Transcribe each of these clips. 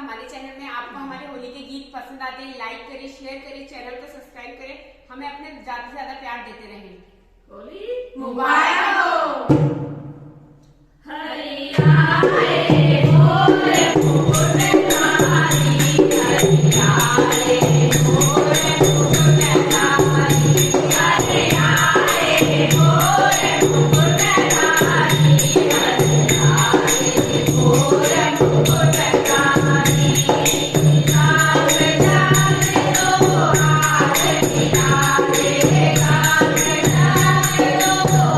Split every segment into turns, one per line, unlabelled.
हमारे चैनल में। आपको हमारे होली के गीत पसंद आते हैं, लाइक करें, शेयर करें, चैनल को सब्सक्राइब करें, हमें अपने ज्यादा से ज्यादा प्यार देते रहें। होली मुबारक हो। हरिया रे मोरे मोरे नारी, हरिया रे मोरे मोरे नारी, हरिया रे मोरे मोरे नारी, हरिया रे मोरे मोरे नारी। गाँव जाने दो हाथ मिलाए, गाँव जाने दो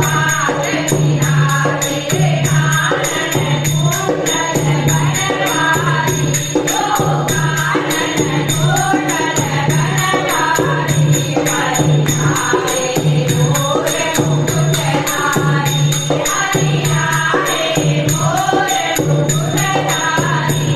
हाथ मिलाए, आनंद कुंडल बनवारी, ओ आनंद कुंडल बनवारी, हरिया रे मोरे मुकुट धारी, हरिया रे मोरे मुकुट धारी,